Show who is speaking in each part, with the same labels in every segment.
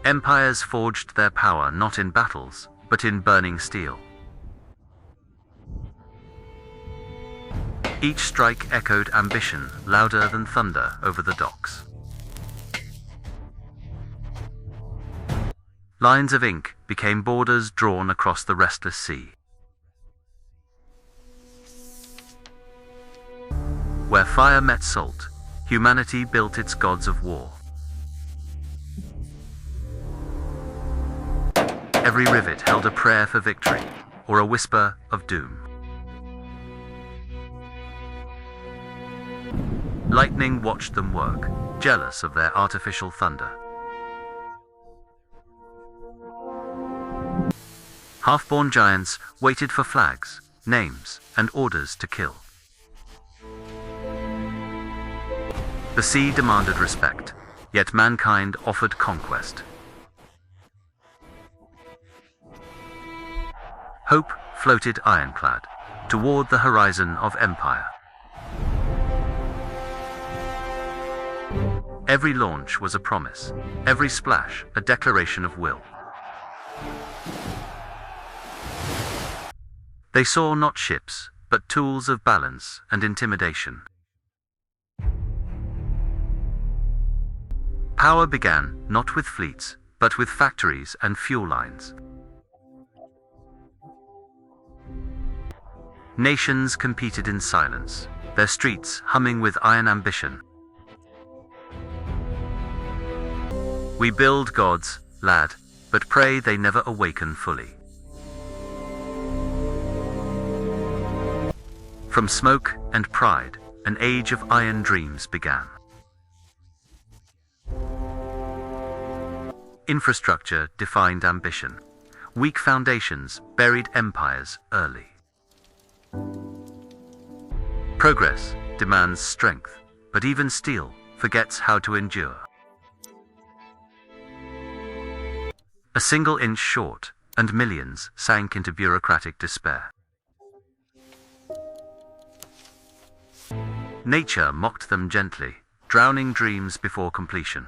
Speaker 1: Empires forged their power not in battles, but in burning steel. Each strike echoed ambition louder than thunder over the docks. Lines of ink became borders drawn across the restless sea. Where fire met salt, humanity built its gods of war. Every rivet held a prayer for victory, or a whisper of doom. Lightning watched them work, jealous of their artificial thunder. Half-born giants waited for flags, names, and orders to kill. The sea demanded respect, yet mankind offered conquest. Hope floated ironclad toward the horizon of empire. Every launch was a promise, every splash a declaration of will. They saw not ships, but tools of balance and intimidation. Power began not with fleets, but with factories and fuel lines. Nations competed in silence, their streets humming with iron ambition. We build gods, lad, but pray they never awaken fully. From smoke and pride, an age of iron dreams began. Infrastructure defined ambition. Weak foundations buried empires early. Progress demands strength, but even steel forgets how to endure. A single inch short, and millions sank into bureaucratic despair. Nature mocked them gently, drowning dreams before completion.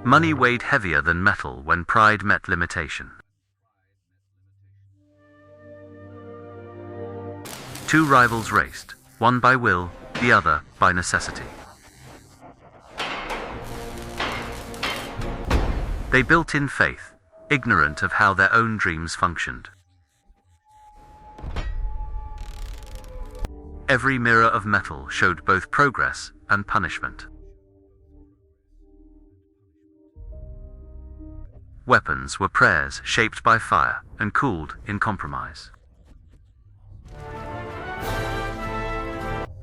Speaker 1: Money weighed heavier than metal when pride met limitation. Two rivals raced, one by will, the other by necessity. They built in faith, ignorant of how their own dreams functioned. Every mirror of metal showed both progress and punishment. Weapons were prayers shaped by fire and cooled in compromise.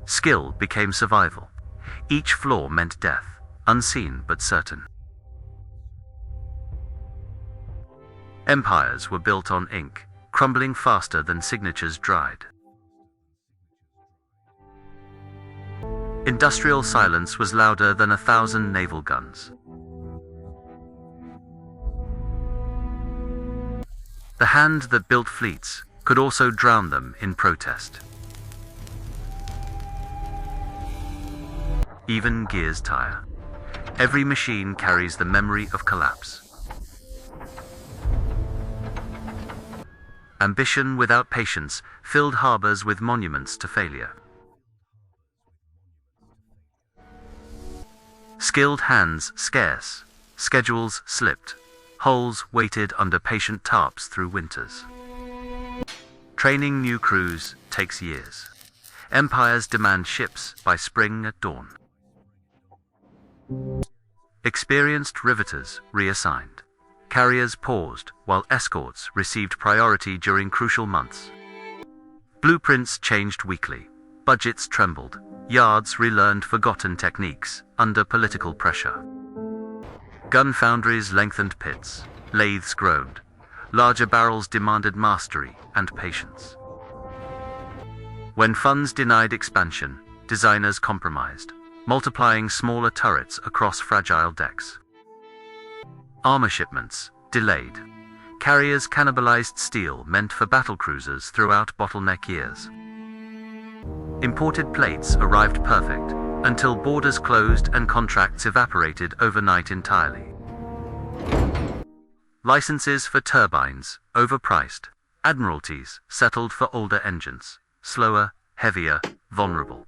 Speaker 1: Skill became survival. Each flaw meant death, unseen but certain. Empires were built on ink, crumbling faster than signatures dried. Industrial silence was louder than 1,000 naval guns. The hand that built fleets could also drown them in protest. Even gears tire. Every machine carries the memory of collapse. Ambition without patience filled harbors with monuments to failure. Skilled hands scarce, schedules slipped, hulls waited under patient tarps through winters. Training new crews takes years. Empires demand ships by spring at dawn. Experienced riveters reassigned. Carriers paused while escorts received priority during crucial months. Blueprints changed weekly. Budgets trembled. Yards relearned forgotten techniques under political pressure. Gun foundries lengthened pits. Lathes groaned. Larger barrels demanded mastery and patience. When funds denied expansion, designers compromised, multiplying smaller turrets across fragile decks. Armor shipments delayed. Carriers cannibalized steel meant for battlecruisers throughout bottleneck years. Imported plates arrived perfect, until borders closed and contracts evaporated overnight entirely. Licenses for turbines, overpriced. Admiralties settled for older engines, slower, heavier, vulnerable.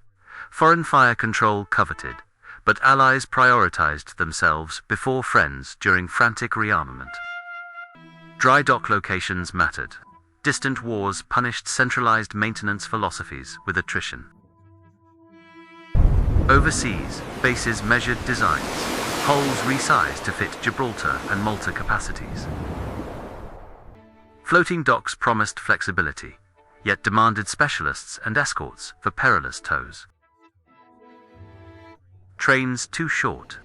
Speaker 1: Foreign fire control coveted, but allies prioritized themselves before friends during frantic rearmament. Dry dock locations mattered. Distant wars punished centralized maintenance philosophies with attrition. Overseas, bases measured designs, hulls resized to fit Gibraltar and Malta capacities. Floating docks promised flexibility, yet demanded specialists and escorts for perilous tows. Trains too short.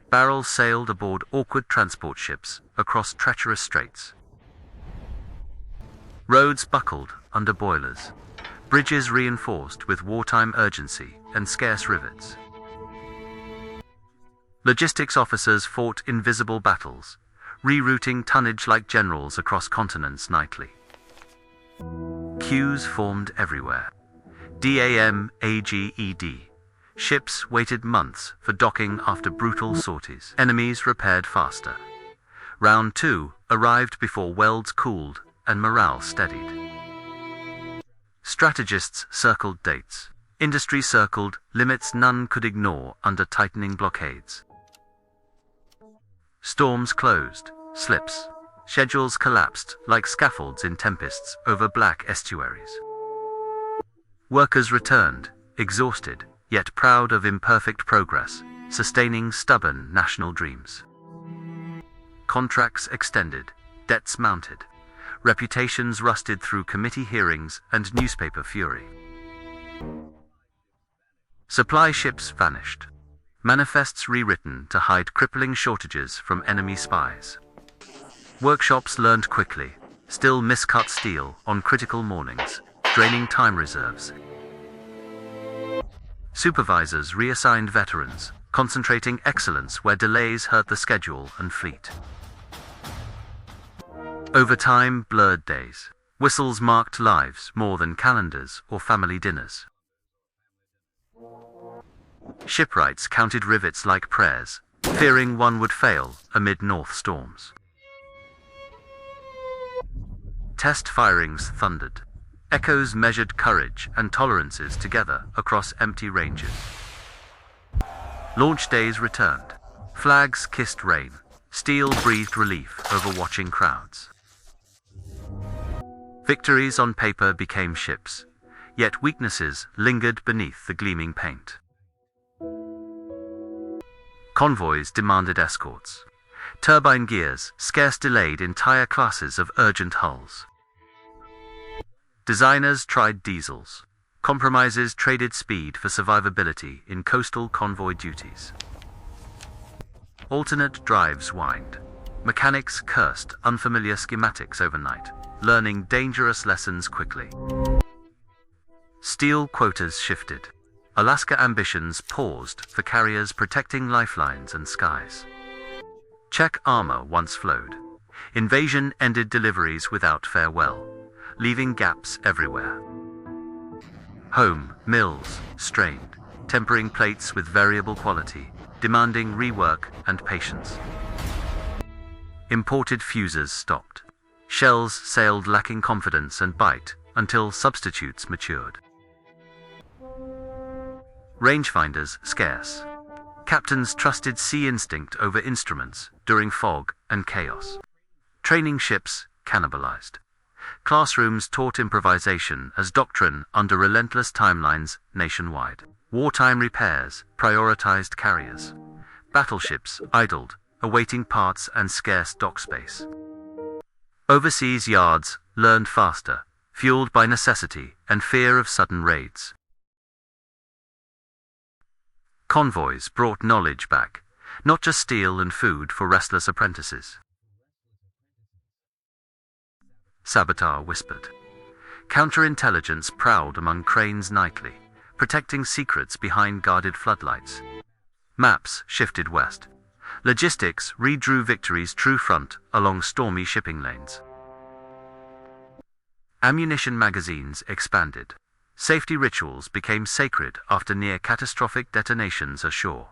Speaker 1: Barrels sailed aboard awkward transport ships across treacherous straits. Roads buckled under boilers. Bridges reinforced with wartime urgency and scarce rivets. Logistics officers fought invisible battles, rerouting tonnage like generals across continents nightly. Queues formed everywhere. DAMAGED. Ships waited months for docking after brutal sorties. Enemies repaired faster. Round 2 arrived before welds cooled and morale steadied. Strategists circled dates. Industry circled limits none could ignore under tightening blockades. Storms closed, slips. Schedules collapsed like scaffolds in tempests over black estuaries. Workers returned, exhausted, yet proud of imperfect progress, sustaining stubborn national dreams. Contracts extended, debts mounted. Reputations rusted through committee hearings and newspaper fury. Supply ships vanished. Manifests rewritten to hide crippling shortages from enemy spies. Workshops learned quickly, still miscut steel on critical mornings, draining time reserves. Supervisors reassigned veterans, concentrating excellence where delays hurt the schedule and fleet. Overtime blurred days. Whistles marked lives more than calendars or family dinners. Shipwrights counted rivets like prayers, fearing one would fail amid north storms. Test firings thundered. Echoes measured courage and tolerances together across empty ranges. Launch days returned. Flags kissed rain. Steel breathed relief over watching crowds. Victories on paper became ships, yet weaknesses lingered beneath the gleaming paint. Convoys demanded escorts. Turbine gears scarce delayed entire classes of urgent hulls. Designers tried diesels. Compromises traded speed for survivability in coastal convoy duties. Alternate drives whined. Mechanics cursed unfamiliar schematics overnight, learning dangerous lessons quickly. Steel quotas shifted. Alaska ambitions paused for carriers protecting lifelines and skies. Czech armor once flowed. Invasion ended deliveries without farewell, leaving gaps everywhere. Home mills strained, tempering plates with variable quality, demanding rework and patience. Imported fuses stopped. Shells sailed lacking confidence and bite until substitutes matured. Rangefinders scarce. Captains trusted sea instinct over instruments during fog and chaos. Training ships cannibalized. Classrooms taught improvisation as doctrine under relentless timelines nationwide. Wartime repairs prioritized carriers. Battleships idled, awaiting parts and scarce dock space. Overseas yards learned faster, fueled by necessity and fear of sudden raids. Convoys brought knowledge back, not just steel and food for restless apprentices. Saboteur whispered. Counterintelligence prowled among cranes nightly, protecting secrets behind guarded floodlights. Maps shifted west. Logistics redrew victory's true front along stormy shipping lanes. Ammunition magazines expanded. Safety rituals became sacred after near-catastrophic detonations ashore.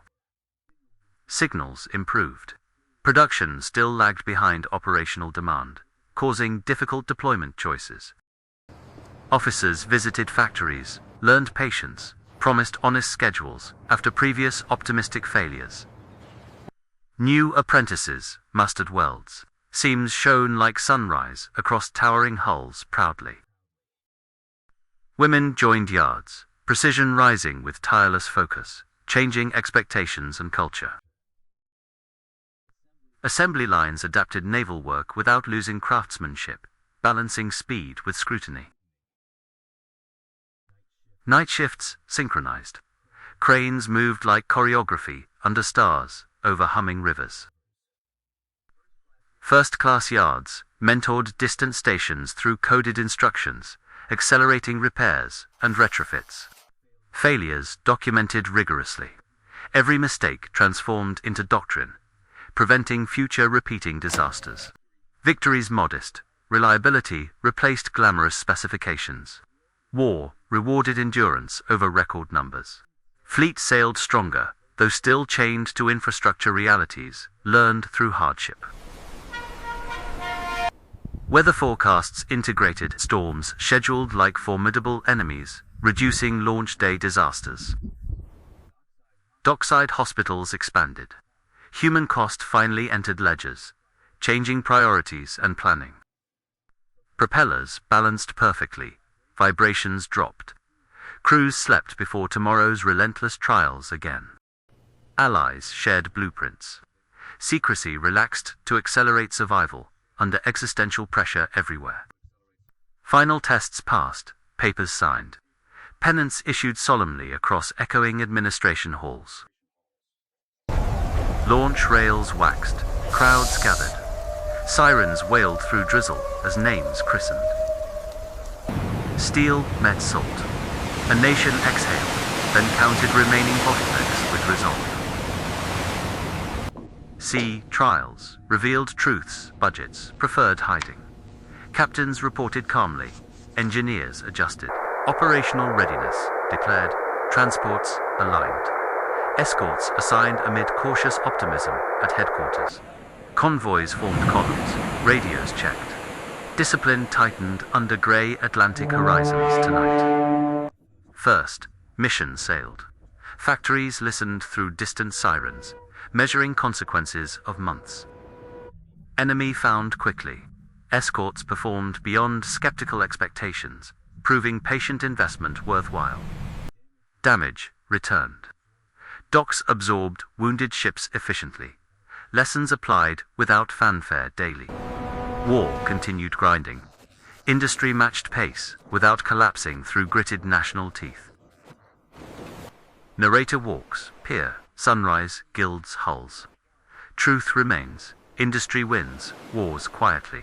Speaker 1: Signals improved. Production still lagged behind operational demand, causing difficult deployment choices. Officers visited factories, learned patience, promised honest schedules after previous optimistic failures. New apprentices mustered welds. Seams shone like sunrise across towering hulls proudly. Women joined yards, precision rising with tireless focus, changing expectations and culture. Assembly lines adapted naval work without losing craftsmanship, balancing speed with scrutiny. Night shifts synchronized. Cranes moved like choreography under stars over humming rivers. First-class yards mentored distant stations through coded instructions, accelerating repairs and retrofits. Failures documented rigorously. Every mistake transformed into doctrine, preventing future repeating disasters. Victories modest. Reliability replaced glamorous specifications. War rewarded endurance over record numbers. Fleet sailed stronger, though still chained to infrastructure realities, learned through hardship. Weather forecasts integrated storms scheduled like formidable enemies, reducing launch day disasters. Dockside hospitals expanded. Human cost finally entered ledgers, changing priorities and planning. Propellers balanced perfectly, vibrations dropped. Crews slept before tomorrow's relentless trials again. Allies shared blueprints. Secrecy relaxed to accelerate survival under existential pressure everywhere. Final tests passed, papers signed. Pennants issued solemnly across echoing administration halls. Launch rails waxed, crowds gathered. Sirens wailed through drizzle as names christened. Steel met salt. A nation exhaled, then counted remaining bottlenecks with resolve. Sea trials revealed truths, budgets, preferred hiding. Captains reported calmly. Engineers adjusted. Operational readiness declared. Transports aligned. Escorts assigned amid cautious optimism at headquarters. Convoys formed columns, radios checked. Discipline tightened under grey Atlantic horizons tonight. First, mission sailed. Factories listened through distant sirens, measuring consequences of months. Enemy found quickly. Escorts performed beyond skeptical expectations, proving patient investment worthwhile. Damage returned. Docks absorbed wounded ships efficiently. Lessons applied without fanfare daily. War continued grinding. Industry matched pace without collapsing through gritted national teeth. Narrator walks, pier, sunrise, gilds hulls. Truth remains. Industry wins, wars quietly.